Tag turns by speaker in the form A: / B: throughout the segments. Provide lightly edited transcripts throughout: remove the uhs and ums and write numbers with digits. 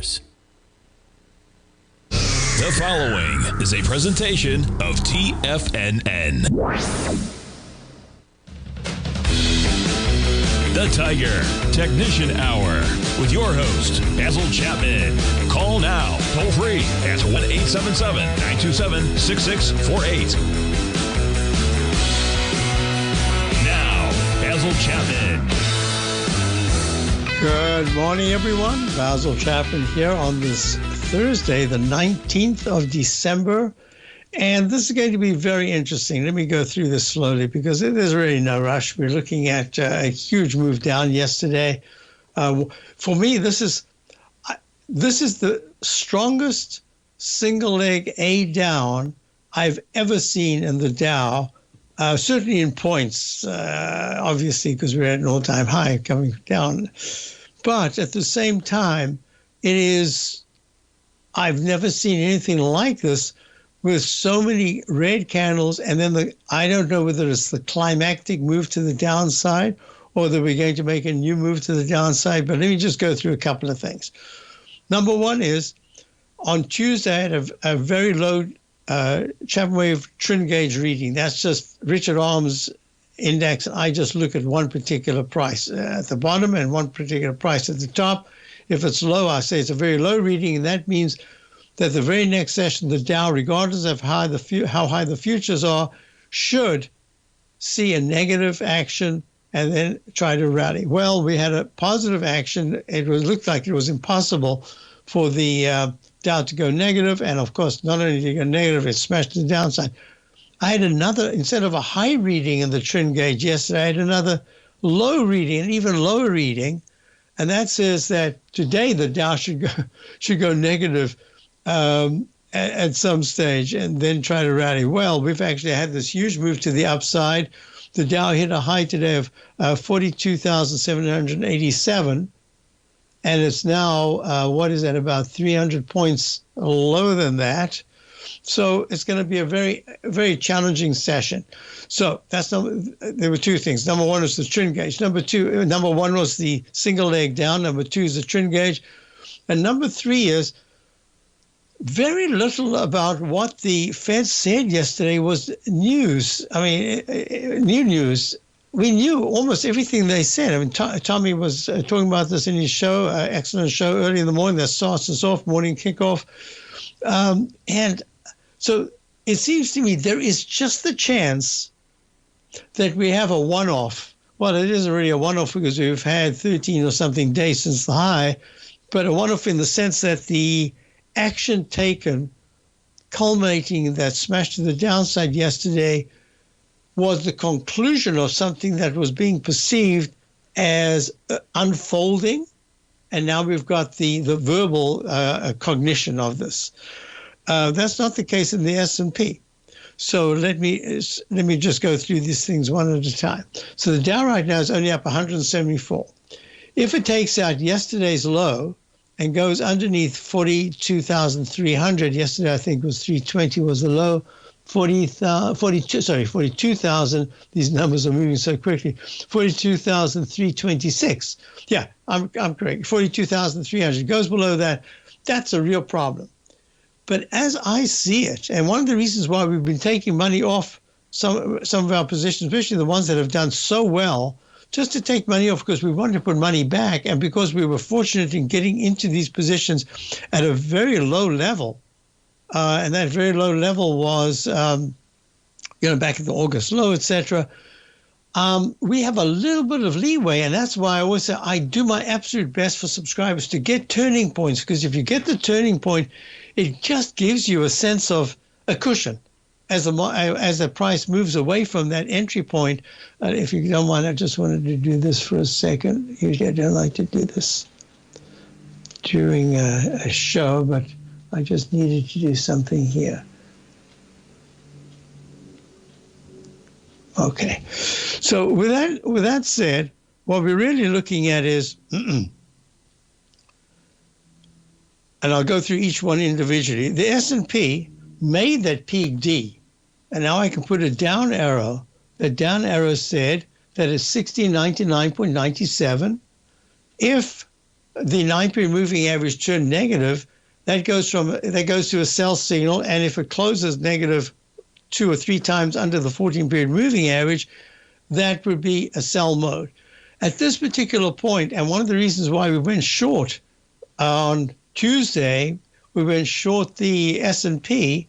A: shares. The following is a presentation of TFNN. The Tiger Technician Hour with your host, Basil Chapman. Call now, toll free at 1-877-927-6648. Now, Basil Chapman.
B: Good morning, everyone. Basil Chapman here on this Thursday, the 19th of December. And this is going to be very interesting. Let me go through this slowly because there's really no rush. We're looking at a huge move down yesterday. For me, this is the strongest single leg A down I've ever seen in the Dow, certainly in points, obviously, because we're at an all-time high coming down. But at the same time, I've never seen anything like this, with so many red candles, and then I don't know whether it's the climactic move to the downside or that we're going to make a new move to the downside. But let me just go through a couple of things. Number one is, on Tuesday, I had a very low Chapman wave trend gauge reading. That's just Richard Arm's index. I just look at one particular price at the bottom and one particular price at the top. If it's low, I say it's a very low reading, and that means that the very next session, the Dow, regardless of how high the futures are, should see a negative action and then try to rally. Well, we had a positive action. It looked like it was impossible for the Dow to go negative. And of course, not only did it go negative, it smashed the downside. I had another, instead of a high reading in the trend gauge yesterday, I had another low reading, an even lower reading. And that says that today the Dow should go negative at some stage and then try to rally. Well, we've actually had this huge move to the upside. The Dow hit a high today of 42,787, and it's now, about 300 points lower than that. So it's going to be a very, very challenging session. So there were two things. Number one was the trend gauge. Number one was the single leg down. Number two is the trend gauge. And number three is, very little about what the Fed said yesterday was news. I mean, new news. We knew almost everything they said. I mean, Tommy was talking about this in his show, excellent show early in the morning. That starts us off, morning kickoff. And so it seems to me there is just the chance that we have a one-off. Well, it isn't really a one-off because we've had 13 or something days since the high, but a one-off in the sense that the action taken, culminating in that smash to the downside yesterday, was the conclusion of something that was being perceived as unfolding, and now we've got the verbal cognition of this. That's not the case in the S&P. So let me just go through these things one at a time. So the Dow right now is only up 174. If it takes out yesterday's low and goes underneath 42,300. Yesterday, I think, was 320 was the low. 42,000. These numbers are moving so quickly. 42,326. Yeah, I'm correct. 42,300 goes below that. That's a real problem. But as I see it, and one of the reasons why we've been taking money off some of our positions, especially the ones that have done so well, just to take money off because we wanted to put money back, and because we were fortunate in getting into these positions at a very low level, and that very low level was, back at the August low, etc. We have a little bit of leeway, and that's why I always say I do my absolute best for subscribers to get turning points, because if you get the turning point, it just gives you a sense of a cushion. As the price moves away from that entry point. If you don't mind, I just wanted to do this for a second. Usually I don't like to do this during a show, but I just needed to do something here. Okay. So with that said, what we're really looking at is, and I'll go through each one individually. The S&P made that peak D. And now I can put a down arrow. The down arrow said that it's 1699.97. If the 9-period moving average turned negative, that goes to a sell signal, and if it closes negative 2 or 3 times under the 14-period moving average, that would be a sell mode. At this particular point, and one of the reasons why we went short on Tuesday, we went short the S&P,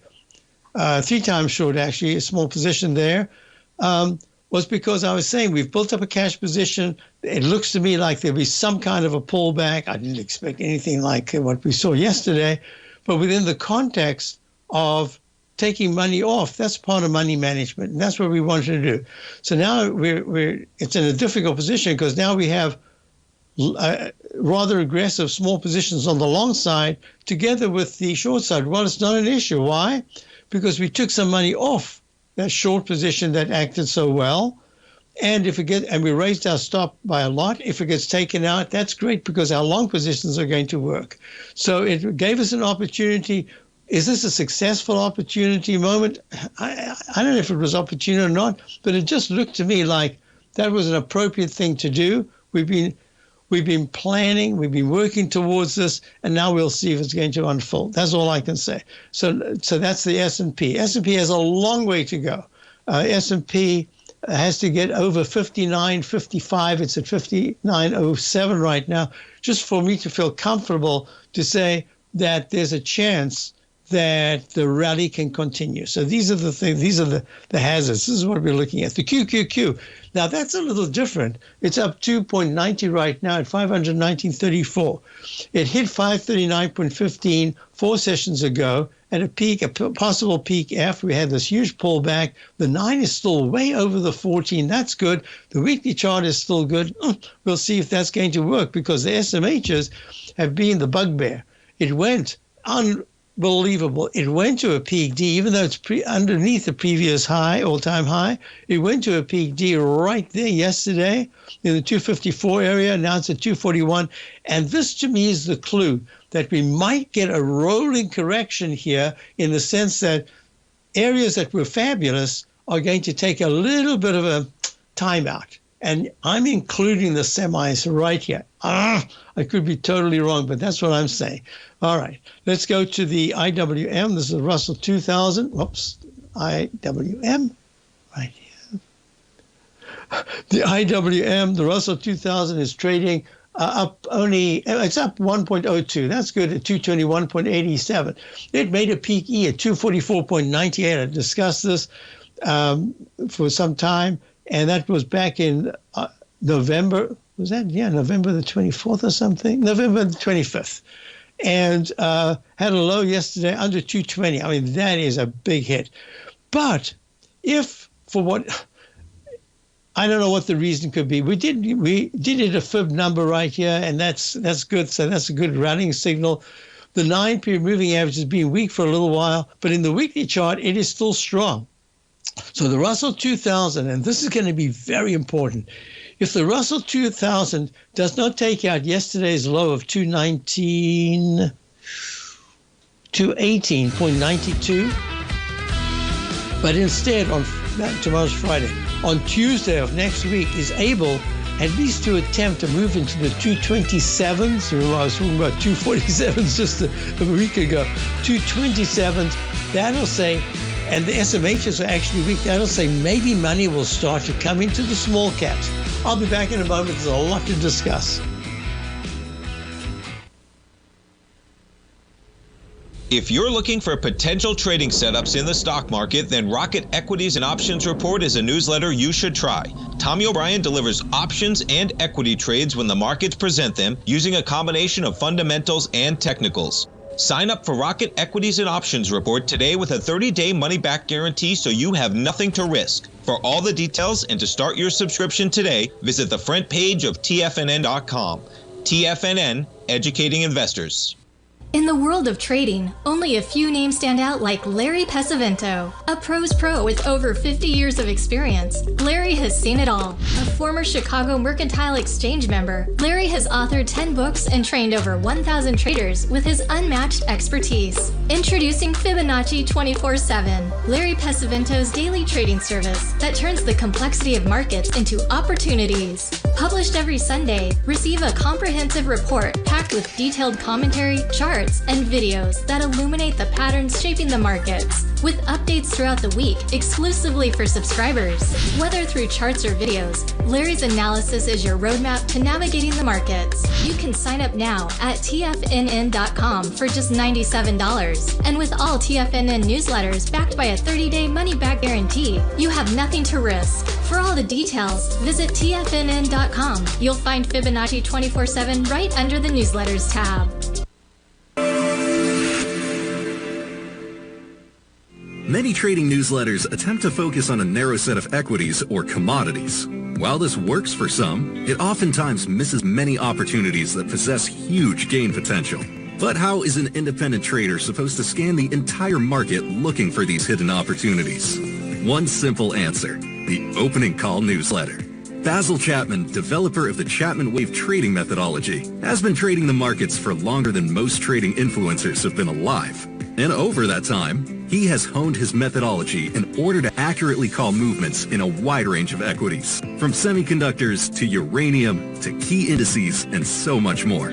B: 3 times short actually, a small position there, was because I was saying we've built up a cash position. It looks to me like there'll be some kind of a pullback. I didn't expect anything like what we saw yesterday, but within the context of taking money off, that's part of money management, and that's what we wanted to do. So now it's in a difficult position because now we have rather aggressive small positions on the long side together with the short side. Well, it's not an issue. Why? Because we took some money off that short position that acted so well. And we raised our stop by a lot. If it gets taken out, that's great because our long positions are going to work. So it gave us an opportunity. Is this a successful opportunity moment? I don't know if it was opportune or not, but it just looked to me like that was an appropriate thing to do. We've been planning, we've been working towards this, and now we'll see if it's going to unfold. That's all I can say. So that's the S&P. S&P has a long way to go. S&P has to get over 59.55. It's at 59.07 right now, just for me to feel comfortable to say that there's a chance that the rally can continue. So these are the things, these are the hazards. This is what we're looking at. The QQQ. Now that's a little different. It's up 2.90 right now at 519.34. It hit 539.15 4 sessions ago at a peak, a possible peak after we had this huge pullback. The 9 is still way over the 14. That's good. The weekly chart is still good. We'll see if that's going to work because the SMHs have been the bugbear. It went unbelievable. It went to a peak D, even though it's underneath the previous high, all-time high. It went to a peak D right there yesterday in the 254 area. Now it's at 241. And this, to me, is the clue that we might get a rolling correction here in the sense that areas that were fabulous are going to take a little bit of a timeout. And I'm including the semis right here. I could be totally wrong, but that's what I'm saying. All right, let's go to the IWM. This is the Russell 2000. Whoops, IWM right here. The IWM, the Russell 2000 is trading up it's up 1.02. That's good at 221.87. It made a peak E at 244.98. I discussed this for some time. And that was back in November. Was that? Yeah, November the 24th or something? November the 25th. And had a low yesterday under 220. I mean, that is a big hit. But if for what, I don't know what the reason could be. We did hit a fib number right here, and that's good. So that's a good running signal. The 9-period moving average has been weak for a little while, but in the weekly chart, it is still strong. So the Russell 2000, and this is going to be very important, if the Russell 2000 does not take out yesterday's low of 218.92, but instead on tomorrow's Friday, on Tuesday of next week is able at least to attempt to move into the 227s. Remember I was talking about 247s just a week ago. 227s, that'll say, and the SMHs are actually weak, that'll say maybe money will start to come into the small caps. I'll be back in a moment. There's a lot to discuss.
C: If you're looking for potential trading setups in the stock market, then Rocket Equities and Options Report is a newsletter you should try. Tommy O'Brien delivers options and equity trades when the markets present them using a combination of fundamentals and technicals. Sign up for Rocket Equities and Options Report today with a 30-day money-back guarantee so you have nothing to risk. For all the details and to start your subscription today, visit the front page of TFNN.com. TFNN, educating investors.
D: In the world of trading, only a few names stand out like Larry Pesavento. A pro's pro with over 50 years of experience, Larry has seen it all. A former Chicago Mercantile Exchange member, Larry has authored 10 books and trained over 1,000 traders with his unmatched expertise. Introducing Fibonacci 24/7, Larry Pesavento's daily trading service that turns the complexity of markets into opportunities. Published every Sunday, receive a comprehensive report packed with detailed commentary, charts, and videos that illuminate the patterns shaping the markets, with updates throughout the week exclusively for subscribers. Whether through charts or videos, Larry's analysis is your roadmap to navigating the markets. You can sign up now at TFNN.com for just $97. And with all TFNN newsletters backed by a 30-day money-back guarantee, you have nothing to risk. For all the details, visit TFNN.com. You'll find Fibonacci 24/7 right under the newsletters tab.
E: Many trading newsletters attempt to focus on a narrow set of equities or commodities. While this works for some, it oftentimes misses many opportunities that possess huge gain potential. But how is an independent trader supposed to scan the entire market looking for these hidden opportunities? One simple answer: the opening call newsletter. Basil Chapman, developer of the Chapman Wave trading methodology, has been trading the markets for longer than most trading influencers have been alive. And over that time, he has honed his methodology in order to accurately call movements in a wide range of equities, from semiconductors to uranium to key indices and so much more.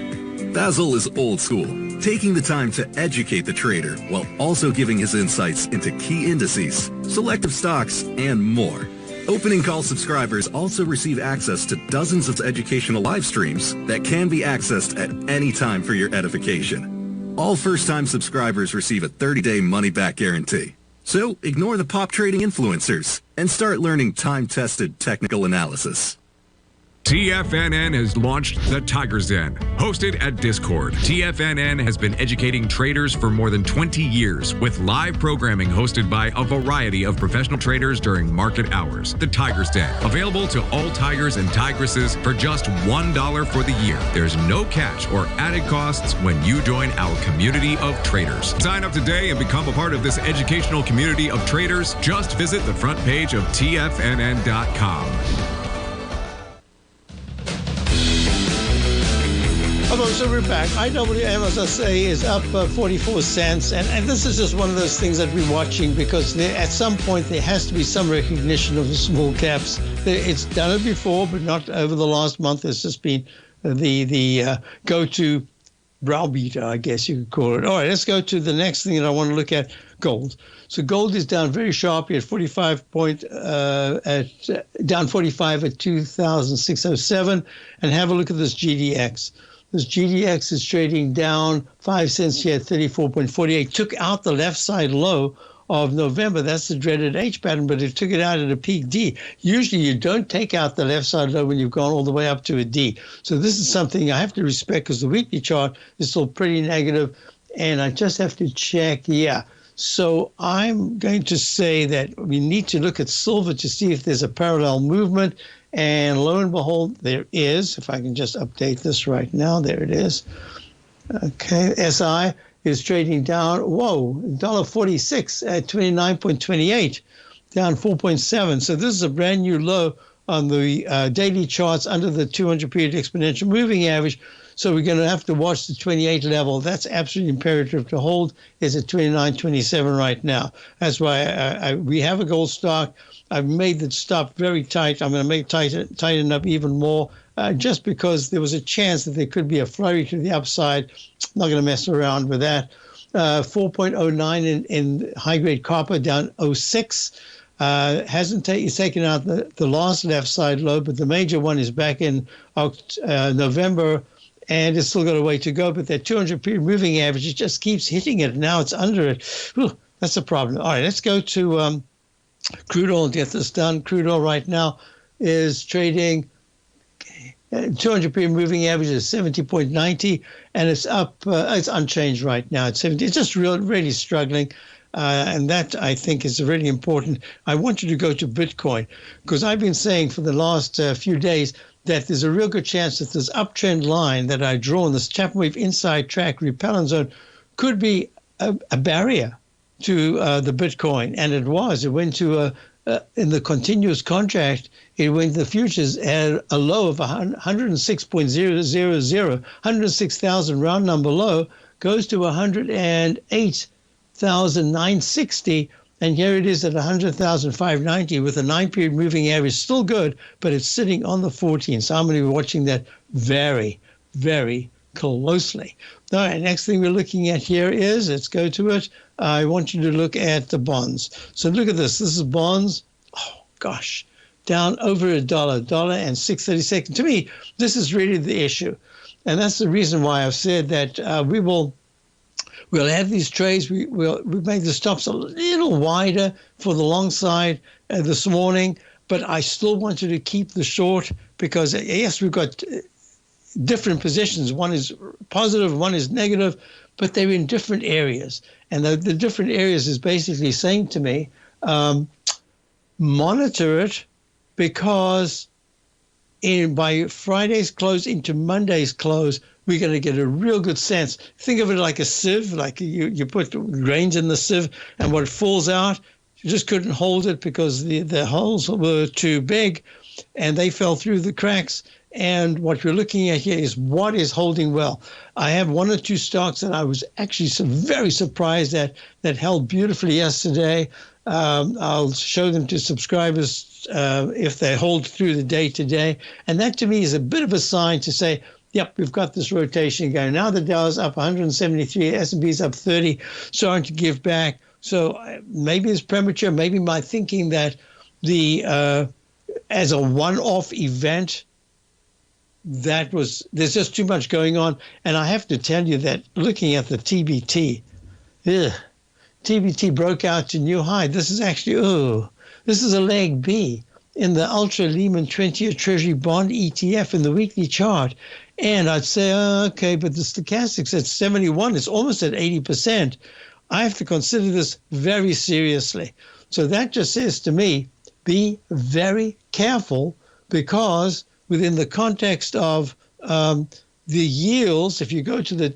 E: Basil is old school, taking the time to educate the trader while also giving his insights into key indices, selective stocks, and more. Opening call subscribers also receive access to dozens of educational live streams that can be accessed at any time for your edification. All first-time subscribers receive a 30-day money-back guarantee. So ignore the pop trading influencers and start learning time-tested technical analysis.
F: TFNN has launched the Tiger's Den. Hosted at Discord, TFNN has been educating traders for more than 20 years with live programming hosted by a variety of professional traders during market hours. The Tiger's Den, available to all tigers and tigresses for just $1 for the year. There's no catch or added costs when you join our community of traders. Sign up today and become a part of this educational community of traders. Just visit the front page of TFNN.com.
B: Okay, so we're back. IWM, as I say, is up 44 cents. And this is just one of those things that we're watching because at some point there has to be some recognition of the small caps. It's done it before, but not over the last month. It's just been the go-to browbeater, I guess you could call it. All right, let's go to the next thing that I want to look at, gold. So gold is down very sharply at 45 down 45 at 2,607. And have a look at this GDX. This GDX is trading down 5 cents here at 34.48. Took out the left side low of November. That's the dreaded H pattern, but it took it out at a peak D. Usually you don't take out the left side low when you've gone all the way up to a D. So this is something I have to respect because the weekly chart is still pretty negative, and I just have to check. Yeah. So I'm going to say that we need to look at silver to see if there's a parallel movement. And lo and behold, there is. If I can just update this right now, there it is. Okay, SI is trading down, $1.46 at 29.28, down 4.7. So this is a brand new low on the daily charts under the 200-period exponential moving average. So we're going to have to watch the 28 level. That's absolutely imperative to hold. It's at 29.27 right now. That's why we have a gold stock. I've made the stop very tight. I'm going to tighten up even more just because there was a chance that there could be a flurry to the upside. I'm not going to mess around with that. 4.09 in high-grade copper, down 0.06. Hasn't taken out the last left side low, but the major one is back in November, and it's still got a way to go. But that 200-period moving average, it just keeps hitting it. Now it's under it. Whew, that's a problem. All right, let's go to crude oil and get this done. Crude oil right now is trading 200-period moving average is 70.90, and it's up. It's unchanged right now at 70. It's just really struggling. And that, I think, is really important. I want you to go to Bitcoin, because I've been saying for the last few days that there's a real good chance that this uptrend line that I draw in this Chapman wave inside track repellent zone could be a barrier to the Bitcoin. And it was. It went to in the continuous contract, it went the futures at a low of 106.000, 106,000 round number low, goes to 108,960, and here it is at 100,590 with a 9-period moving average. Still good, but it's sitting on the 14. So I'm going to be watching that very, very closely. All right, next thing we're looking at here is, let's go to it. I want you to look at the bonds. So look at this. This is bonds. Oh, gosh, down over $1 and 6.36. To me, this is really the issue. And that's the reason why I've said that we'll have these trades. We'll make the stops a little wider for the long side this morning, but I still want you to keep the short, because yes, we've got different positions. One is positive, one is negative, but they're in different areas. And the different areas is basically saying to me, monitor it, because by Friday's close into Monday's close, we're going to get a real good sense. Think of it like a sieve, like you put grains in the sieve, and what falls out, you just couldn't hold it because the holes were too big, and they fell through the cracks. And what we're looking at here is what is holding well. I have one or two stocks that I was actually very surprised at that held beautifully yesterday. I'll show them to subscribers if they hold through the day today. And that to me is a bit of a sign to say, yep, we've got this rotation going. Now the Dow's up 173, S&P's up 30, starting to give back. So maybe it's premature. Maybe my thinking that as a one-off event, there's just too much going on. And I have to tell you that looking at the TBT, TBT broke out to new high. This is actually, this is a leg B in the Ultra Lehman 20-year Treasury Bond ETF in the weekly chart. And I'd say, okay, but the stochastics at 71, it's almost at 80%. I have to consider this very seriously. So that just says to me, be very careful, because within the context of the yields, if you go to the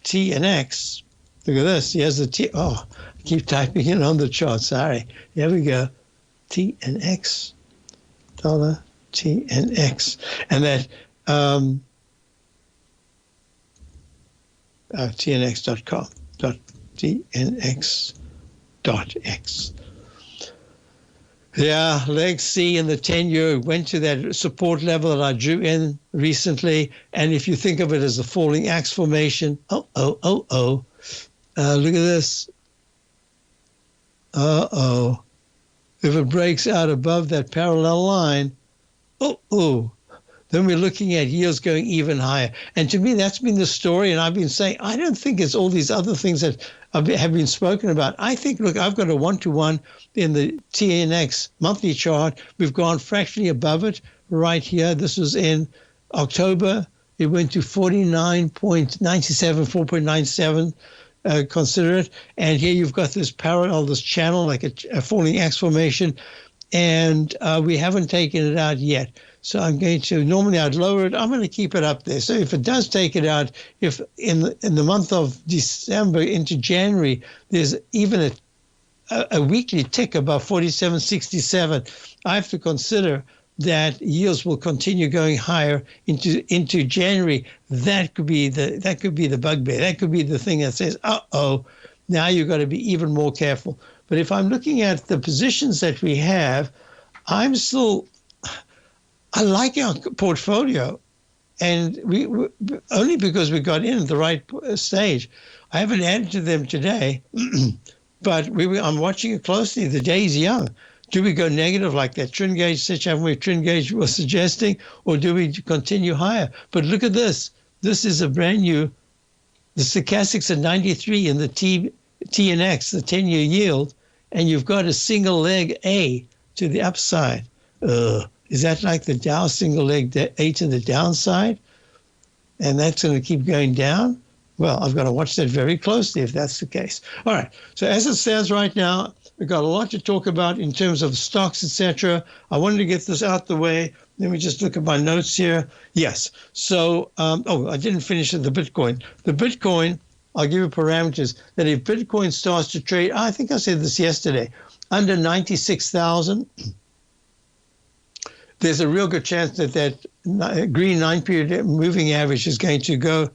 B: TNX, look at this. Here's the I keep typing in on the chart. Sorry. Here we go. TNX, dollar TNX. And that TNX.com, TNX.x. Yeah, leg C in the 10-year went to that support level that I drew in recently. And if you think of it as a falling axe formation, look at this. If it breaks out above that parallel line, then we're looking at yields going even higher. And to me, that's been the story. And I've been saying, I don't think it's all these other things that have been spoken about. I think, look, I've got a 1-to-1 in the TNX monthly chart. We've gone fractionally above it right here. This was in October. It went to 49.97, 4.97. Consider it. And here you've got this parallel, this channel, like a falling axe formation. And we haven't taken it out yet. So I'm going to, normally I'd lower it. I'm going to keep it up there. So if it does take it out, if in the month of December into January, there's even a weekly tick above 47.67, I have to consider that yields will continue going higher into January. That could be the bugbear. That could be the thing that says, now you've got to be even more careful. But if I'm looking at the positions that we have, I like our portfolio, and we only because we got in at the right stage. I haven't added to them today, but I'm watching it closely. The day's young. Do we go negative like that Chapman wave trend gauge was suggesting, or do we continue higher? But look at this. This is a brand new, the stochastics are 93 in the TNX, the 10-year yield, and you've got a single leg A to the upside. Is that like the Dow single leg A to the downside? And that's going to keep going down? Well, I've got to watch that very closely if that's the case. All right. So as it stands right now, we've got a lot to talk about in terms of stocks, etc. I wanted to get this out the way. Let me just look at my notes here. Yes. So, I didn't finish the Bitcoin. The Bitcoin, I'll give you parameters that if Bitcoin starts to trade, I think I said this yesterday, under 96,000, there's a real good chance that green 9-period moving average is going to go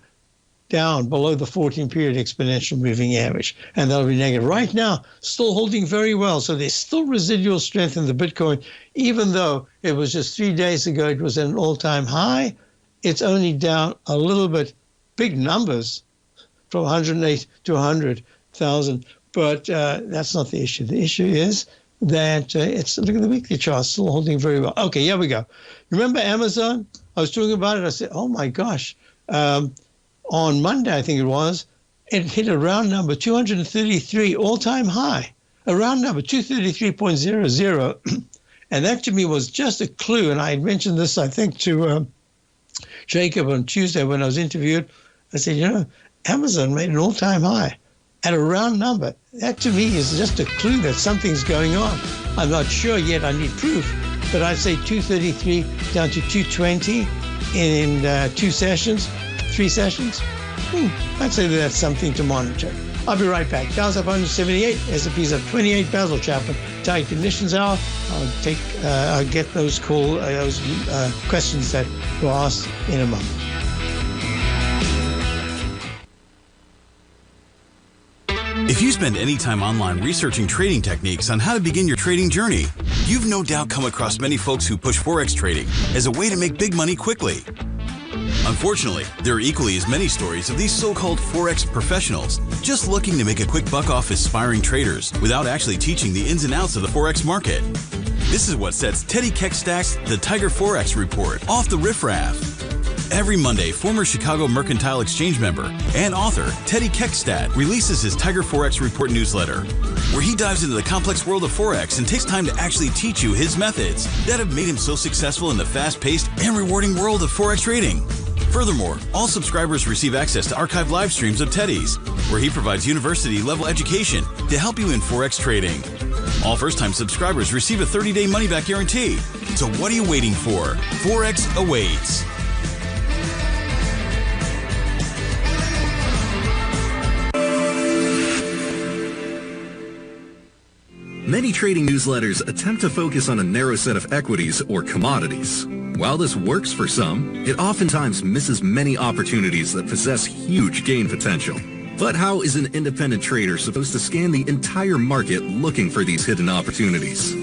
B: down below the 14-period exponential moving average, and that'll be negative. Right now, still holding very well, so there's still residual strength in the Bitcoin, even though it was just 3 days ago, it was at an all-time high. It's only down a little bit, big numbers, from 108 to 100,000, but that's not the issue. The issue is that look at the weekly chart, still holding very well. Okay, here we go. Remember Amazon? I was talking about it. I said, oh my gosh. On Monday, I think it was, it hit a round number, 233, all-time high, a round number, 233.00. And that to me was just a clue. And I had mentioned this, I think, to Jacob on Tuesday when I was interviewed. I said, Amazon made an all-time high at a round number. That to me is just a clue that something's going on. I'm not sure yet. I need proof. But I'd say 233 down to 220 in 3 sessions. I'd say that's something to monitor. I'll be right back. Dow's up 178, S&P's up 28. Basil Chapman, Tight Conditions Hour. I'll get those questions that were asked in a moment.
G: If you spend any time online researching trading techniques on how to begin your trading journey, you've no doubt come across many folks who push Forex trading as a way to make big money quickly. Unfortunately, there are equally as many stories of these so-called Forex professionals just looking to make a quick buck off aspiring traders without actually teaching the ins and outs of the Forex market. This is what sets Teddy Keckstad's The Tiger Forex Report off the riffraff. Every Monday, former Chicago Mercantile Exchange member and author Teddy Keckstad releases his Tiger Forex Report newsletter, where he dives into the complex world of Forex and takes time to actually teach you his methods that have made him so successful in the fast-paced and rewarding world of Forex trading. Furthermore, all subscribers receive access to archived live streams of Teddy's, where he provides university-level education to help you in Forex trading. All first-time subscribers receive a 30-day money-back guarantee. So what are you waiting for? Forex awaits.
E: Many trading newsletters attempt to focus on a narrow set of equities or commodities. While this works for some, it oftentimes misses many opportunities that possess huge gain potential. But how is an independent trader supposed to scan the entire market looking for these hidden opportunities?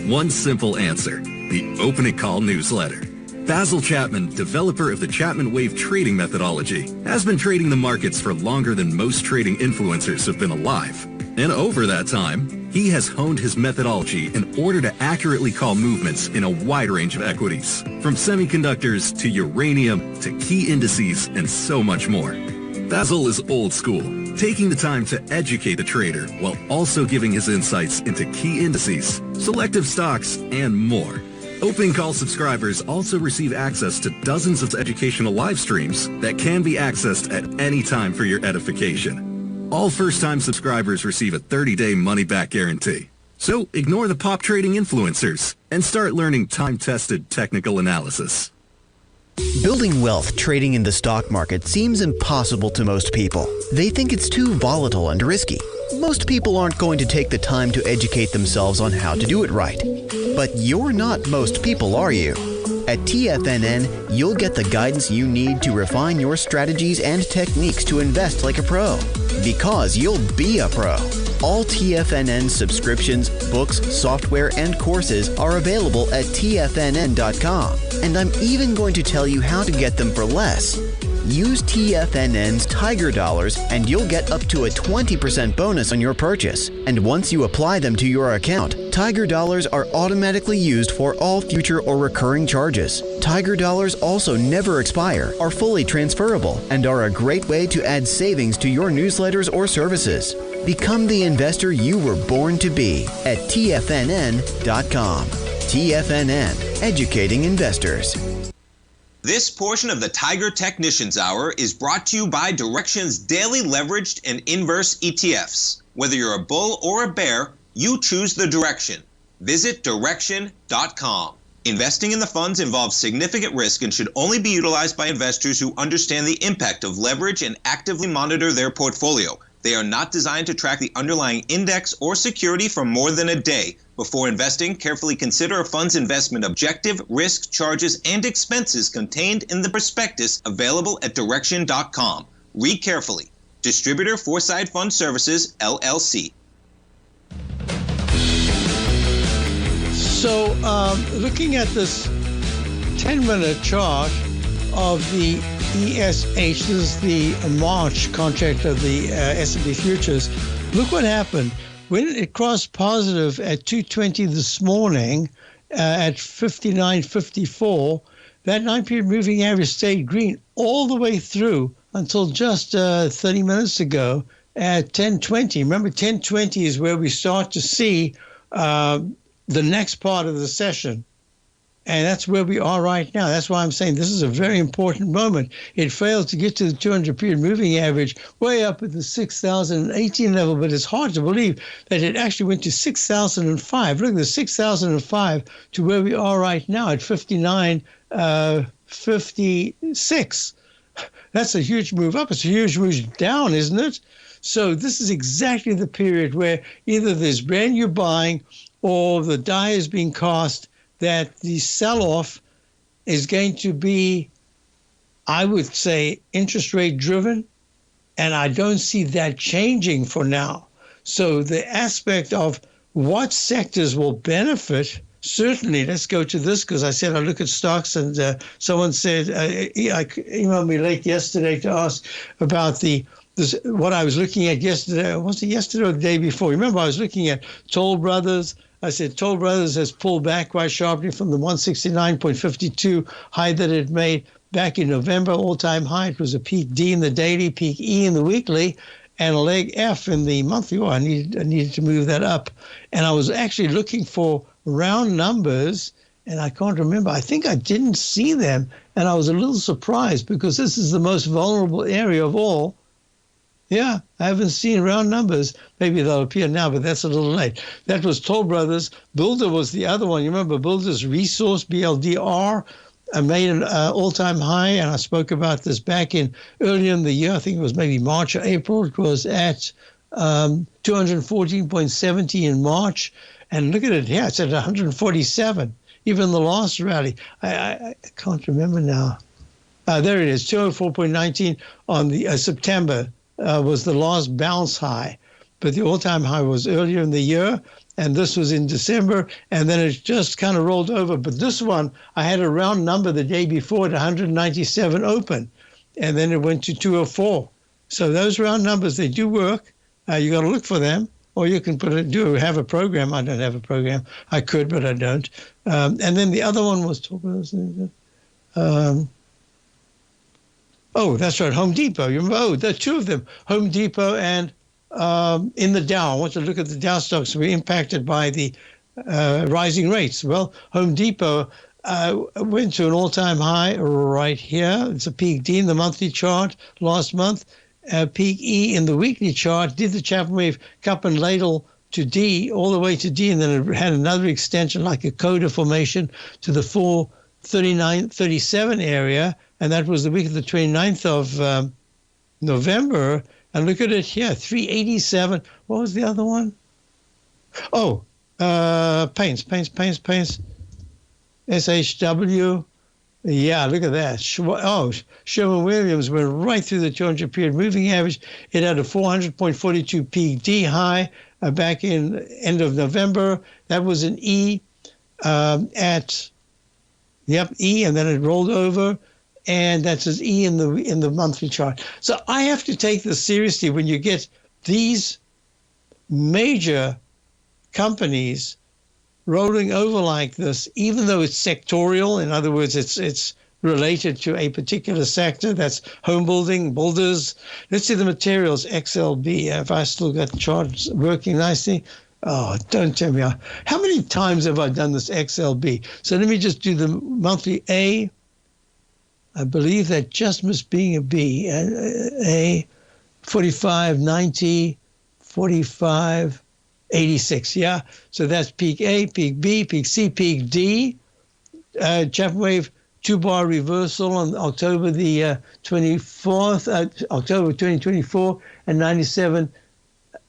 E: One simple answer: the Opening Call newsletter. Basil Chapman, developer of the Chapman Wave trading methodology, has been trading the markets for longer than most trading influencers have been alive. And over that time, he has honed his methodology in order to accurately call movements in a wide range of equities, from semiconductors to uranium to key indices and so much more. Basil is old school, taking the time to educate the trader while also giving his insights into key indices, selective stocks, and more. Open Call subscribers also receive access to dozens of educational live streams that can be accessed at any time for your edification. All first-time subscribers receive a 30-day money-back guarantee. So ignore the pop trading influencers and start learning time-tested technical analysis.
H: Building wealth trading in the stock market seems impossible to most people. They think it's too volatile and risky. Most people aren't going to take the time to educate themselves on how to do it right. But you're not most people, are you? At TFNN, you'll get the guidance you need to refine your strategies and techniques to invest like a pro. Because you'll be a pro. All TFNN subscriptions, books, software, and courses are available at TFNN.com. And I'm even going to tell you how to get them for less. Use TFNN's Tiger Dollars and you'll get up to a 20% bonus on your purchase. And once you apply them to your account, Tiger Dollars are automatically used for all future or recurring charges. Tiger Dollars also never expire, are fully transferable, and are a great way to add savings to your newsletters or services. Become the investor you were born to be at TFNN.com. TFNN, educating investors.
C: This portion of the Tiger Technicians Hour is brought to you by Direxion's daily leveraged and inverse ETFs. Whether you're a bull or a bear, you choose the direction. Visit Direxion.com. Investing in the funds involves significant risk and should only be utilized by investors who understand the impact of leverage and actively monitor their portfolio. They are not designed to track the underlying index or security for more than a day. Before investing, carefully consider a fund's investment objective, risk, charges, and expenses contained in the prospectus available at Direxion.com. Read carefully. Distributor Foreside Fund Services, LLC.
B: So looking at this 10-minute chart of the ESH, this is the March contract of the S&P futures, look what happened. When it crossed positive at 220 this morning at 59.54, that 9-period moving average stayed green all the way through until just 30 minutes ago at 10:20. Remember, 10:20 is where we start to see the next part of the session. And that's where we are right now. That's why I'm saying this is a very important moment. It failed to get to the 200-period moving average way up at the 6,018 level, but it's hard to believe that it actually went to 6,005. Look at the 6,005 to where we are right now at 59.56. That's a huge move up. It's a huge move down, isn't it? So this is exactly the period where either there's brand new buying or the die is being cast that the sell-off is going to be, I would say, interest rate driven, and I don't see that changing for now. So the aspect of what sectors will benefit, certainly, let's go to this, because I said I look at stocks, and someone said, emailed me late yesterday to ask about what I was looking at yesterday. Was it yesterday or the day before? Remember, I was looking at Toll Brothers. I said Toll Brothers has pulled back quite sharply from the 169.52 high that it made back in November, all-time high. It was a peak D in the daily, peak E in the weekly, and a leg F in the monthly. I needed to move that up. And I was actually looking for round numbers, and I can't remember. I think I didn't see them, and I was a little surprised because this is the most vulnerable area of all. Yeah, I haven't seen round numbers. Maybe they'll appear now, but that's a little late. That was Toll Brothers. Builder was the other one. You remember Builder's Resource, BLDR, made an all-time high, and I spoke about this back earlier in the year. I think it was maybe March or April. It was at 214.70 in March. And look at it here. It's at 147. Even the last rally. I can't remember now. There it is, 204.19 on the September. Was the last bounce high, but the all-time high was earlier in the year, and this was in December, and then it just kind of rolled over. But this one, I had a round number the day before at 197 open, and then it went to 204. So those round numbers, they do work. You got to look for them, or you can have a program. I don't have a program. I could, but I don't. And then the other one was oh, that's right, Home Depot. You remember? Oh, there are two of them, Home Depot and in the Dow. I want to look at the Dow stocks. We're impacted by the rising rates. Well, Home Depot went to an all-time high right here. It's a peak D in the monthly chart last month, peak E in the weekly chart, did the Chapman wave cup and ladle to D, all the way to D, and then it had another extension like a coda formation to the 439.37 area, and that was the week of the 29th of November. And look at it here, 387. What was the other one? Oh, Paints. SHW. Yeah, look at that. Sherwin-Williams went right through the 200-period moving average. It had a 400.42 peak D high back in end of November. That was an E E, and then it rolled over, and that's an E in the monthly chart. So I have to take this seriously when you get these major companies rolling over like this, even though it's sectorial. In other words, it's related to a particular sector. That's home building, builders. Let's see the materials, XLB. If I still got the charts working nicely. Oh, don't tell me. How many times have I done this XLB? So let me just do the monthly A, I believe that just missed being a B. A 45, 90, 45, 86. Yeah. So that's peak A, peak B, peak C, peak D. Chapman wave 2-bar reversal on October the 24th, October 2024, and 97,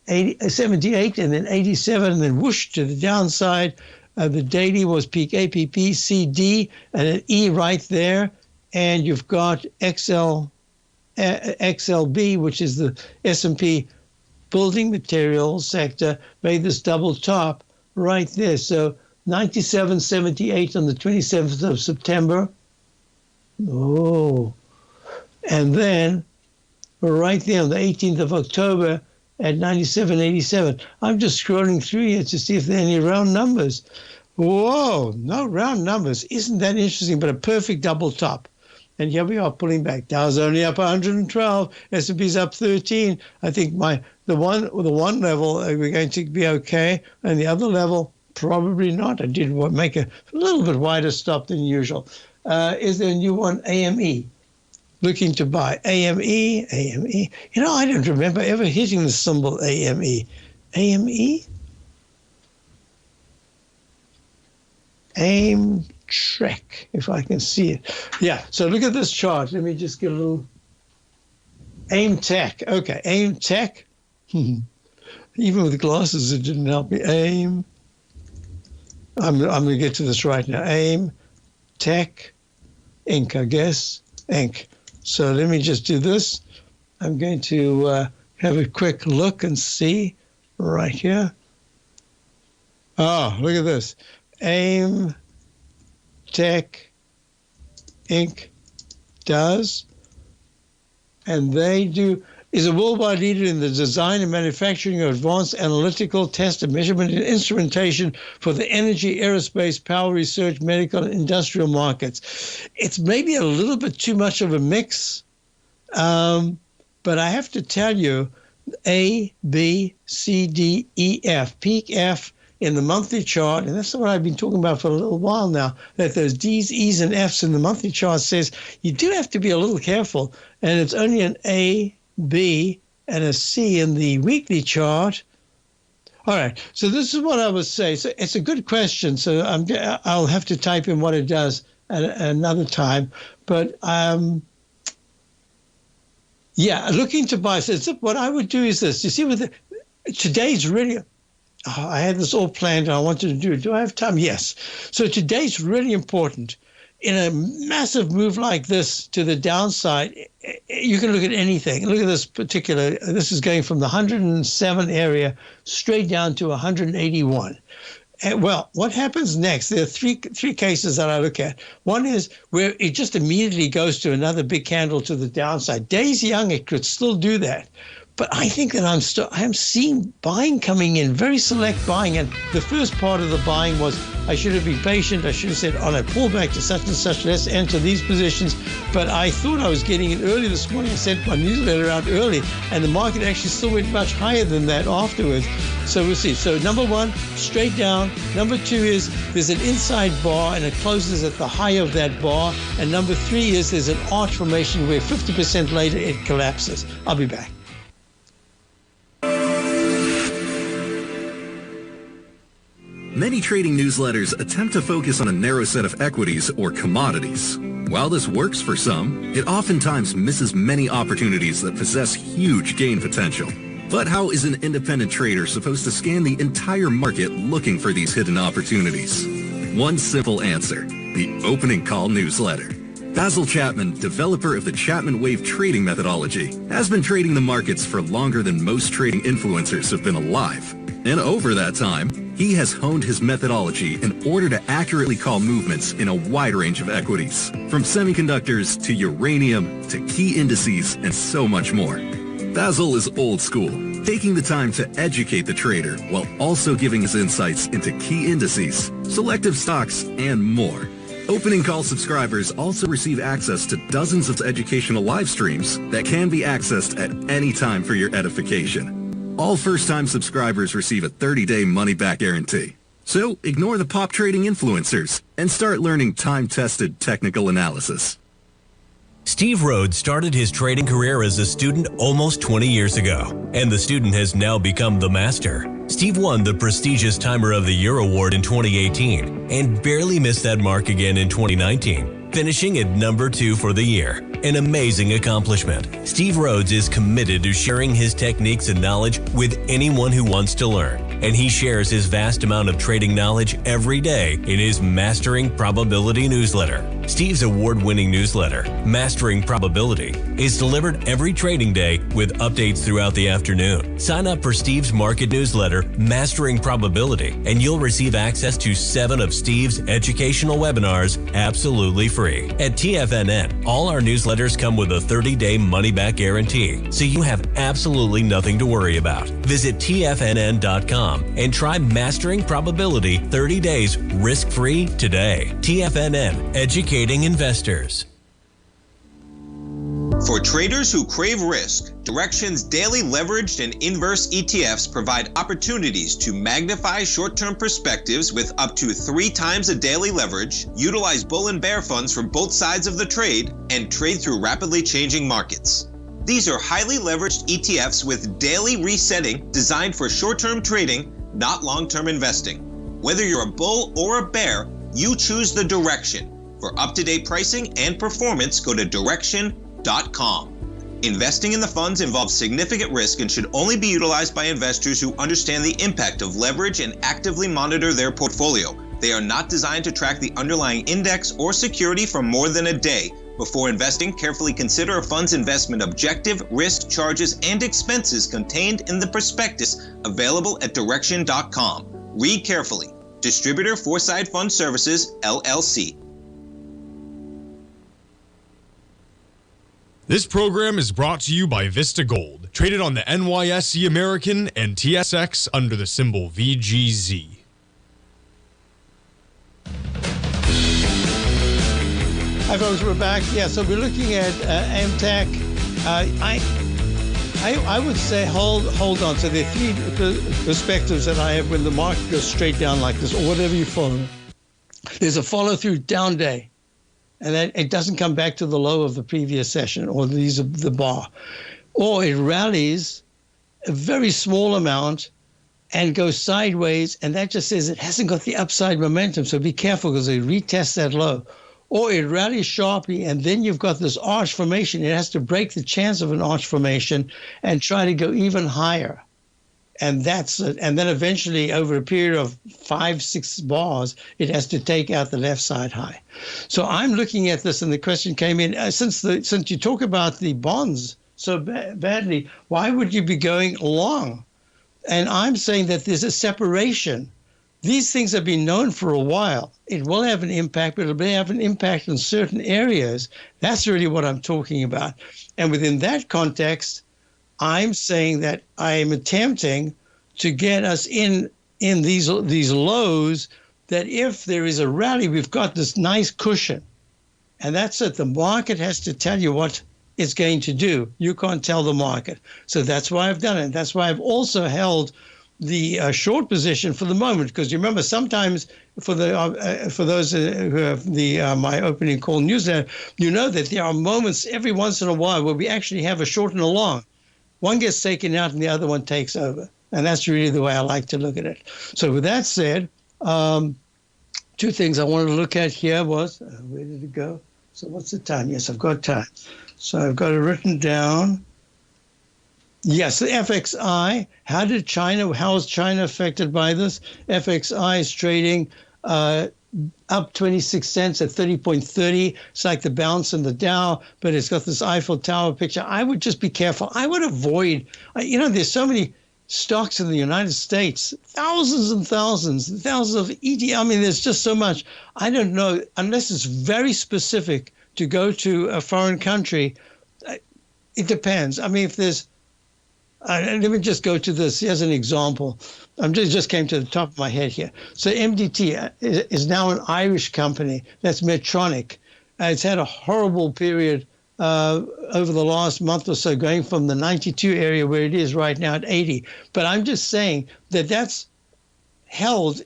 B: 78, and then 87, and then whoosh to the downside. The daily was peak A, peak B, C, D, and an E right there. And you've got XLB, which is the S&P building materials sector, made this double top right there. So 97.78 on the 27th of September. Oh. And then right there on the 18th of October at 97.87. I'm just scrolling through here to see if there are any round numbers. Whoa, no round numbers. Isn't that interesting? But a perfect double top. And here we are pulling back. Dow's only up 112. S&P's up 13. I think the one level we're going to be okay, and the other level probably not. I did make a little bit wider stop than usual. Is there a new one? AME. Looking to buy. AME. You know, I don't remember ever hitting the symbol AME. AME? AIM Trek, if I can see it. Yeah, so look at this chart. Let me just get a little AIM Tech. Okay, AIM Tech. Even with glasses, it didn't help me. AIM. I'm going to get to this right now. AIM Tech Inc., I guess. Inc. So let me just do this. I'm going to have a quick look and see right here. Oh, look at this. AIM Tech Inc. does, and they do, is a worldwide leader in the design and manufacturing of advanced analytical test and measurement and instrumentation for the energy, aerospace, power research, medical, and industrial markets. It's maybe a little bit too much of a mix, but I have to tell you, A, B, C, D, E, F, peak F, in the monthly chart, and that's what I've been talking about for a little while now, that those D's, E's, and F's in the monthly chart says you do have to be a little careful, and it's only an A, B, and a C in the weekly chart. All right, so this is what I would say. So it's a good question, so I'll have to type in what it does at another time, but yeah, looking to buy. So what I would do is this. You see, today's really... I had this all planned and I wanted to do it. Do I have time? Yes. So today's really important. In a massive move like this to the downside, you can look at anything. Look at this particular, this is going from the 107 area straight down to 181. And well, what happens next? There are three cases that I look at. One is where it just immediately goes to another big candle to the downside. Days young, it could still do that. But I think that I'm seeing buying coming in, very select buying. And the first part of the buying was I should have been patient. I should have said, on a pullback to such and such, let's enter these positions. But I thought I was getting it early this morning. I sent my newsletter out early, and the market actually still went much higher than that afterwards. So we'll see. So number one, straight down. Number two is there's an inside bar, and it closes at the high of that bar. And number three is there's an arch formation where 50% later it collapses. I'll be back.
E: Many trading newsletters attempt to focus on a narrow set of equities or commodities. While this works for some, it oftentimes misses many opportunities that possess huge gain potential. But how is an independent trader supposed to scan the entire market looking for these hidden opportunities? One simple answer: the opening call newsletter. Basil Chapman, developer of the Chapman Wave trading methodology, has been trading the markets for longer than most trading influencers have been alive. And over that time, he has honed his methodology in order to accurately call movements in a wide range of equities, from semiconductors to uranium to key indices and so much more. Basil is old school, taking the time to educate the trader while also giving his insights into key indices, selective stocks, and more. Opening call subscribers also receive access to dozens of educational live streams that can be accessed at any time for your edification. All first-time subscribers receive a 30-day money-back guarantee. So ignore the pop trading influencers and start learning time-tested technical analysis.
I: Steve Rhodes started his trading career as a student almost 20 years ago, and the student has now become the master. Steve won the prestigious Timer of the Year award in 2018 and barely missed that mark again in 2019, finishing at number 2 for the year. An amazing accomplishment. Steve Rhodes is committed to sharing his techniques and knowledge with anyone who wants to learn, and he shares his vast amount of trading knowledge every day in his Mastering Probability newsletter. Steve's award-winning newsletter, Mastering Probability, is delivered every trading day with updates throughout the afternoon. Sign up for Steve's market newsletter, Mastering Probability, and you'll receive access to 7 of Steve's educational webinars absolutely free. At TFNN, all our newsletters come with a 30-day money-back guarantee, so you have absolutely nothing to worry about. Visit TFNN.com and try Mastering Probability 30 days risk-free today. TFNN, educating investors.
C: For traders who crave risk, Direxion's daily leveraged and inverse ETFs provide opportunities to magnify short-term perspectives with up to 3 times a daily leverage, utilize bull and bear funds from both sides of the trade, and trade through rapidly changing markets. These are highly leveraged ETFs with daily resetting designed for short-term trading, not long-term investing. Whether you're a bull or a bear, you choose the Direxion. For up-to-date pricing and performance, go to Direxion.com. Investing in the funds involves significant risk and should only be utilized by investors who understand the impact of leverage and actively monitor their portfolio. They are not designed to track the underlying index or security for more than a day. Before investing, carefully consider a fund's investment objective, risk, charges, and expenses contained in the prospectus available at Direxion.com. Read carefully. Distributor Foreside Fund Services, LLC.
J: This program is brought to you by Vista Gold, traded on the NYSE American and TSX under the symbol VGZ.
B: Hi folks, we're back. Yeah, so we're looking at AMTAC. I would say hold on. So there are 3 perspectives that I have when the market goes straight down like this, or whatever you follow. There's a follow-through down day, and then it doesn't come back to the low of the previous session or the bar. Or it rallies a very small amount and goes sideways, and that just says it hasn't got the upside momentum, so be careful because it retests that low. Or it rallies sharply, and then you've got this arch formation. It has to break the chance of an arch formation and try to go even higher. And that's it. And then eventually, over a period of 5-6 bars, it has to take out the left side high. So I'm looking at this, and the question came in, since you talk about the bonds so badly, why would you be going long? And I'm saying that there's a separation. These things have been known for a while. It will have an impact, but it will have an impact in certain areas. That's really what I'm talking about. And within that context, I'm saying that I am attempting to get us in these lows, that if there is a rally, we've got this nice cushion. And that's it. The market has to tell you what it's going to do. You can't tell the market. So that's why I've done it. That's why I've also held the short position for the moment, because you remember sometimes for those who have my opening call newsletter, you know that there are moments every once in a while where we actually have a short and a long. One gets taken out and the other one takes over. And that's really the way I like to look at it. So with that said, 2 things I wanted to look at here was, where did it go? So what's the time? Yes, I've got time. So I've got it written down. Yes, the FXI. How is China affected by this? FXI is trading up 26 cents at 30.30. It's like the bounce in the Dow, but it's got this Eiffel Tower picture. I would just be careful. I would avoid, there's so many stocks in the United States, thousands and thousands of ETF. I mean, there's just so much. I don't know, unless it's very specific to go to a foreign country. It depends. I mean, if there's, let me just go to this. Here's an example. Just came to the top of my head here. So MDT is now an Irish company. That's Medtronic. It's had a horrible period over the last month or so, going from the 92 area where it is right now at 80. But I'm just saying that that's held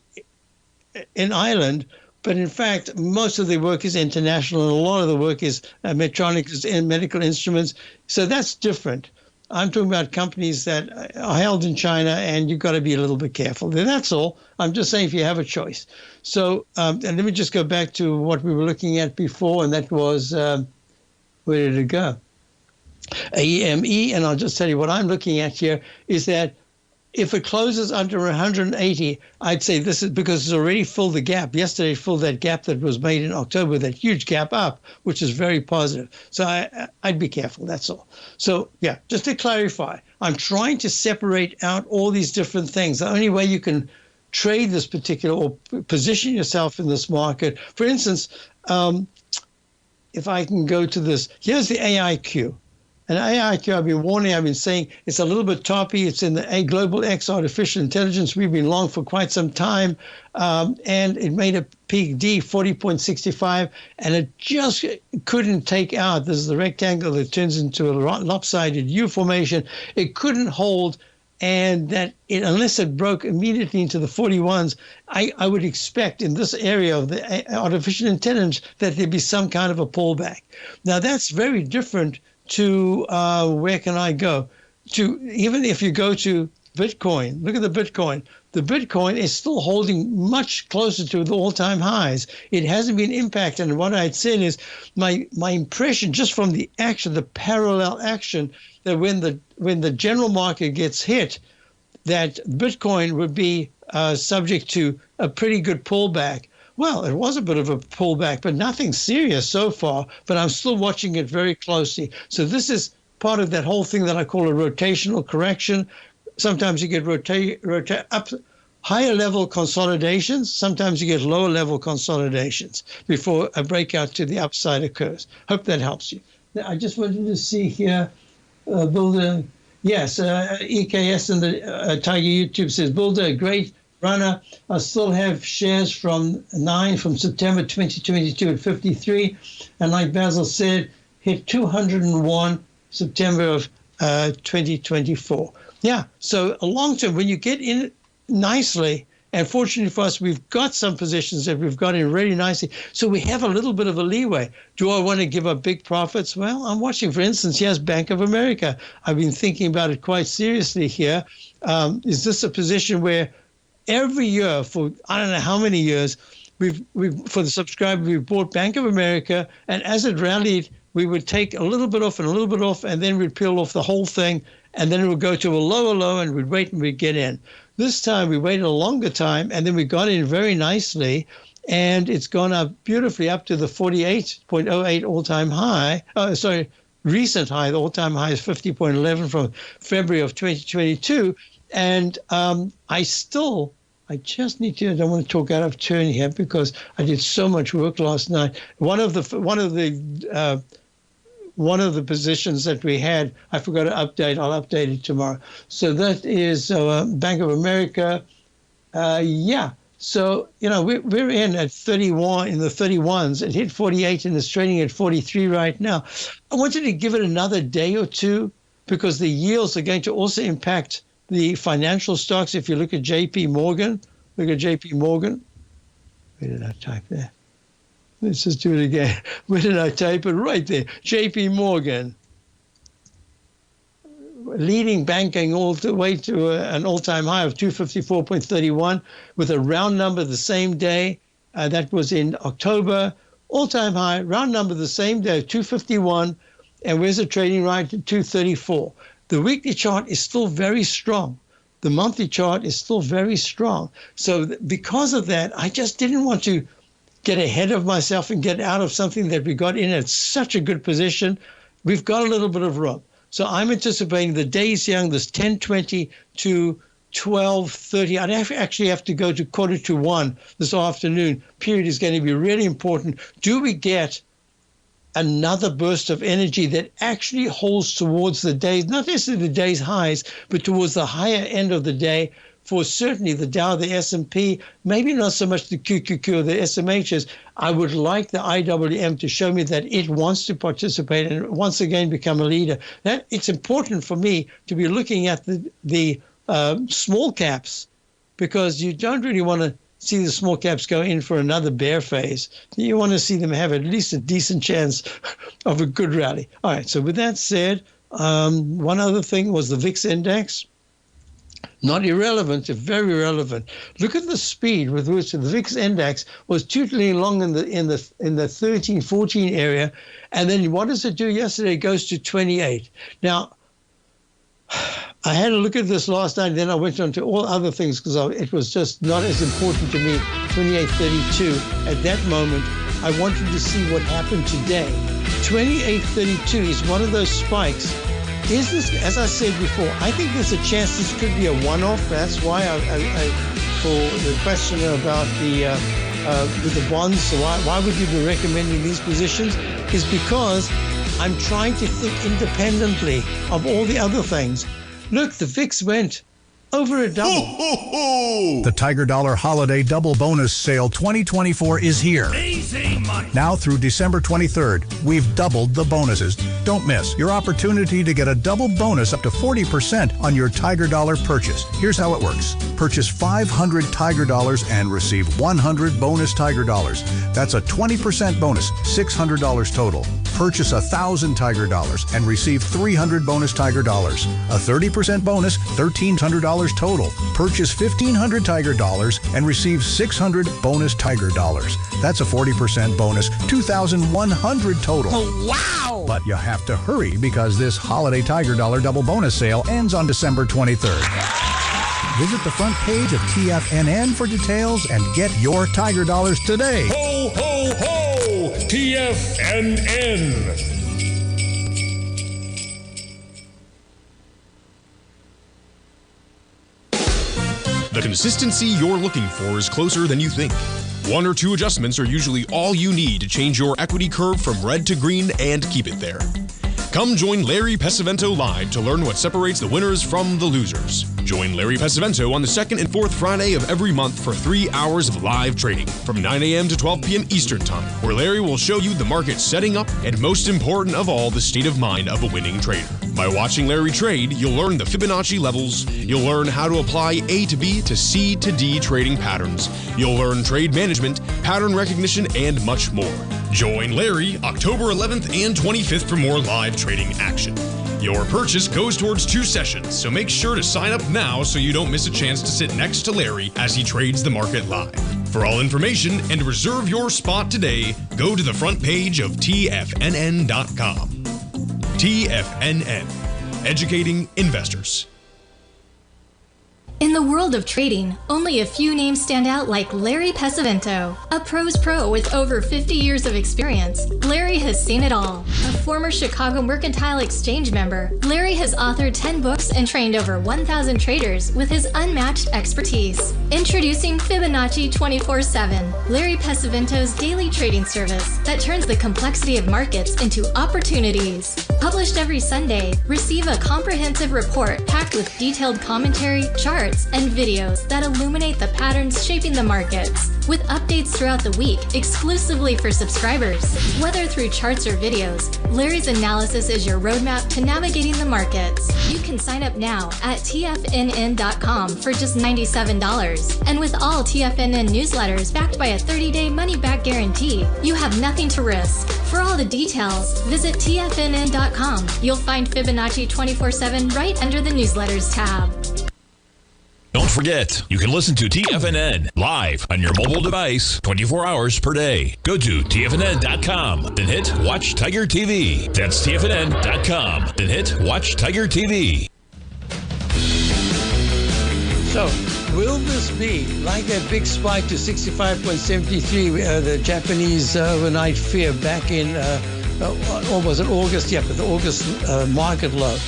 B: in Ireland But in fact, most of the work is international, and a lot of the work is Medtronic and medical instruments. So that's different. I'm talking about companies that are held in China, and you've got to be a little bit careful. That's all. I'm just saying if you have a choice. So, and let me just go back to what we were looking at before, and that was, where did it go? AEME, and I'll just tell you what I'm looking at here is that if it closes under 180, I'd say this is because it's already filled the gap. Yesterday it filled that gap that was made in October, that huge gap up, which is very positive. So I'd be careful, that's all. So yeah, just to clarify, I'm trying to separate out all these different things. The only way you can trade this particular or position yourself in this market, for instance, if I can go to this, here's the AIQ. And AIQ, I've been warning, I've been saying it's a little bit toppy. It's in the Global X Artificial Intelligence. We've been long for quite some time. And it made a peak D, 40.65, and it just couldn't take out. This is the rectangle that turns into a lopsided U formation. It couldn't hold, and that unless it broke immediately into the 41s, I would expect in this area of the artificial intelligence that there'd be some kind of a pullback. Now, that's very different to where can I go? To even if you go to Bitcoin, look at the Bitcoin. The Bitcoin is still holding much closer to the all-time highs. It hasn't been impacted. And what I'd said is my impression just from the action, the parallel action, that when the general market gets hit, that Bitcoin would be subject to a pretty good pullback. Well, it was a bit of a pullback, but nothing serious so far. But I'm still watching it very closely. So this is part of that whole thing that I call a rotational correction. Sometimes you get up higher level consolidations. Sometimes you get lower level consolidations before a breakout to the upside occurs. Hope that helps you. Now, I just wanted to see here, Builder. Yes, EKS in the Tiger YouTube says, Builder, a great runner. I still have shares from September 2022 at 53. And like Basil said, hit 201 September of 2024. Yeah, so a long term, when you get in nicely, and fortunately for us, we've got some positions that we've got in really nicely. So we have a little bit of a leeway. Do I want to give up big profits? Well, I'm watching, for instance, yes, Bank of America. I've been thinking about it quite seriously here. Is this a position where every year for I don't know how many years, we've for the subscriber, we've bought Bank of America, and as it rallied, we would take a little bit off and a little bit off, and then we'd peel off the whole thing, and then it would go to a lower low, and we'd wait and we'd get in. This time we waited a longer time, and then we got in very nicely, and it's gone up beautifully up to the 48.08 all-time high. Recent high. The all-time high is 50.11 from February of 2022. And I just need to, I don't want to talk out of turn here because I did so much work last night. One of the positions that we had, I forgot to update. I'll update it tomorrow. So that is Bank of America. Yeah. So, we're in at 31, in the 31s. It hit 48 and it's trading at 43 right now. I wanted to give it another day or two because the yields are going to also impact the financial stocks. If you look at JP Morgan, where did I type there? Let's just do it again. Where did I type it? Right there. JP Morgan, leading banking all the way to an all-time high of 254.31 with a round number the same day. That was in October. All-time high, round number the same day, 251. And where's the trading right at 234? The weekly chart is still very strong. The monthly chart is still very strong. So because of that, I just didn't want to get ahead of myself and get out of something that we got in at such a good position. We've got a little bit of room. So I'm anticipating the days young, this 10:20 to 12:30. I'd actually have to go to 1:45 this afternoon. Period is going to be really important. Do we get another burst of energy that actually holds towards the days, not necessarily the day's highs, but towards the higher end of the day for certainly the Dow, the S&P, maybe not so much the QQQ or the SMHs. I would like the IWM to show me that it wants to participate and once again become a leader. That it's important for me to be looking at the small caps because you don't really want to see the small caps go in for another bear phase. You want to see them have at least a decent chance of a good rally. All right, so with that said, one other thing was the VIX index. Not irrelevant, very relevant. Look at the speed with which the VIX index was totally along in the 13, 14 area, and then what does it do yesterday? It goes to 28. Now, I had a look at this last night, and then I went on to all other things because it was just not as important to me. 28.32 at that moment. I wanted to see what happened today. 28.32 is one of those spikes. Is this, as I said before, I think there's a chance this could be a one-off. That's why I for the question about with the bonds, so why would you be recommending these positions? Is because I'm trying to think independently of all the other things. Look, the VIX went over a double.
K: The Tiger Dollar Holiday Double Bonus Sale 2024 is here.
L: Easy money.
K: Now through December 23rd, we've doubled the bonuses. Don't miss your opportunity to get a double bonus up to 40% on your Tiger Dollar purchase. Here's how it works. Purchase 500 Tiger Dollars and receive 100 bonus Tiger Dollars. That's a 20% bonus, $600 total. Purchase 1,000 Tiger Dollars and receive 300 bonus Tiger Dollars. A 30% bonus, $1,300 total. Purchase 1,500 Tiger Dollars and receive 600 bonus Tiger Dollars. That's a 40% bonus, 2,100 total.
L: Oh, wow!
K: But you have to hurry because this Holiday Tiger Dollar Double Bonus Sale ends on December 23rd. Visit the front page of TFNN for details and get your Tiger Dollars today.
L: Ho, ho, ho! TFNN!
J: The consistency you're looking for is closer than you think. One or two adjustments are usually all you need to change your equity curve from red to green and keep it there. Come join Larry Pesavento live to learn what separates the winners from the losers. Join Larry Pesavento on the second and fourth Friday of every month for 3 hours of live trading from 9 a.m. to 12 p.m. Eastern Time, where Larry will show you the market setting up and, most important of all, the state of mind of a winning trader. By watching Larry trade, you'll learn the Fibonacci levels, you'll learn how to apply A to B to C to D trading patterns, you'll learn trade management, pattern recognition, and much more. Join Larry October 11th and 25th for more live trading action. Your purchase goes towards 2 sessions, so make sure to sign up now so you don't miss a chance to sit next to Larry as he trades the market live. For all information and to reserve your spot today, go to the front page of TFNN.com. TFNN, educating investors.
D: In the world of trading, only a few names stand out like Larry Pesavento. A pro's pro with over 50 years of experience, Larry has seen it all. A former Chicago Mercantile Exchange member, Larry has authored 10 books and trained over 1,000 traders with his unmatched expertise. Introducing Fibonacci 24/7, Larry Pesavento's daily trading service that turns the complexity of markets into opportunities. Published every Sunday, receive a comprehensive report packed with detailed commentary, charts, and videos that illuminate the patterns shaping the markets, with updates throughout the week exclusively for subscribers. Whether through charts or videos, Larry's analysis is your roadmap to navigating the markets. You can sign up now at TFNN.com for just $97. And with all TFNN newsletters backed by a 30-day money-back guarantee, you have nothing to risk. For all the details, visit TFNN.com. You'll find Fibonacci 24/7 right under the newsletters tab.
A: Don't forget, you can listen to TFNN live on your mobile device 24 hours per day. Go to TFNN.com, then hit Watch Tiger TV. That's TFNN.com, then hit Watch Tiger TV.
B: So, will this be like that big spike to 65.73, the Japanese overnight fear back in, or was it August? Yeah, but the August market low.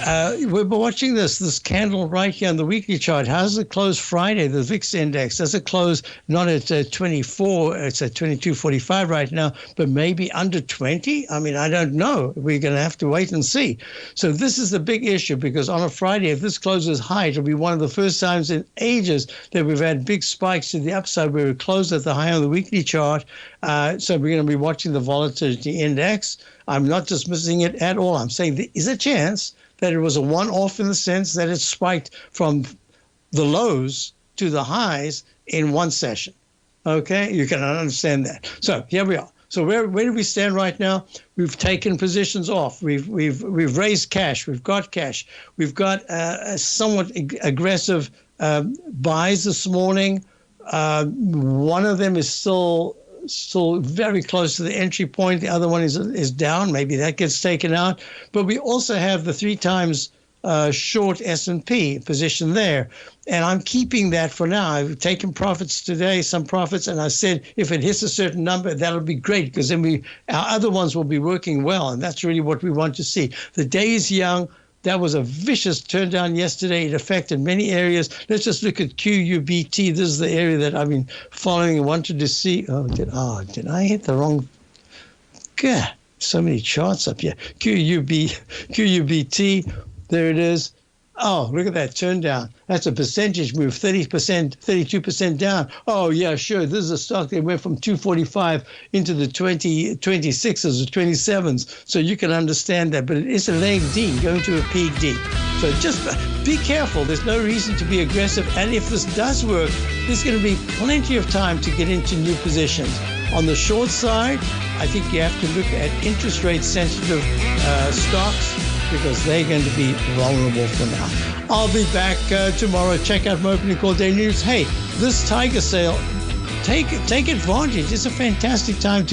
B: We're watching this candle right here on the weekly chart. How does it close Friday, the VIX index? Does it close not at 24, it's at 22.45 right now, but maybe under 20? I mean, I don't know. We're going to have to wait and see. So this is the big issue, because on a Friday, if this closes high, it'll be one of the first times in ages that we've had big spikes to the upside where it closed at the high on the weekly chart. So we're going to be watching the volatility index. I'm not dismissing it at all. I'm saying there is a chance that it was a one-off in the sense that it spiked from the lows to to the highs in one session. Okay, you can understand that. So here we are. So where do we stand right now? We've taken positions off. We've raised cash. We've got cash. We've got a somewhat aggressive buys this morning. One of them is still very close to the entry point. The other one is down. Maybe that gets taken out. But we also have the 3 times short S&P position there. And I'm keeping that for now. I've taken profits today, some profits, and I said if it hits a certain number, that'll be great, because then our other ones will be working well, and that's really what we want to see. The day is young. That was a vicious turn down yesterday. It affected many areas. Let's just look at QUBT. This is the area that I've been following and wanted to see. Did I hit the wrong? God, so many charts up here. QUBT. There it is. Oh, look at that turn down. That's a percentage move, 30%, 32% down. Oh, yeah, sure. This is a stock that went from 245 into the 26s or 27s. So you can understand that. But it is a leg D going to a peak D. So just be careful. There's no reason to be aggressive. And if this does work, there's going to be plenty of time to get into new positions. On the short side, I think you have to look at interest rate sensitive stocks, because they're going to be vulnerable for now. I'll be back tomorrow. Check out my opening call day news. Hey, this Tiger sale, take advantage. It's a fantastic time to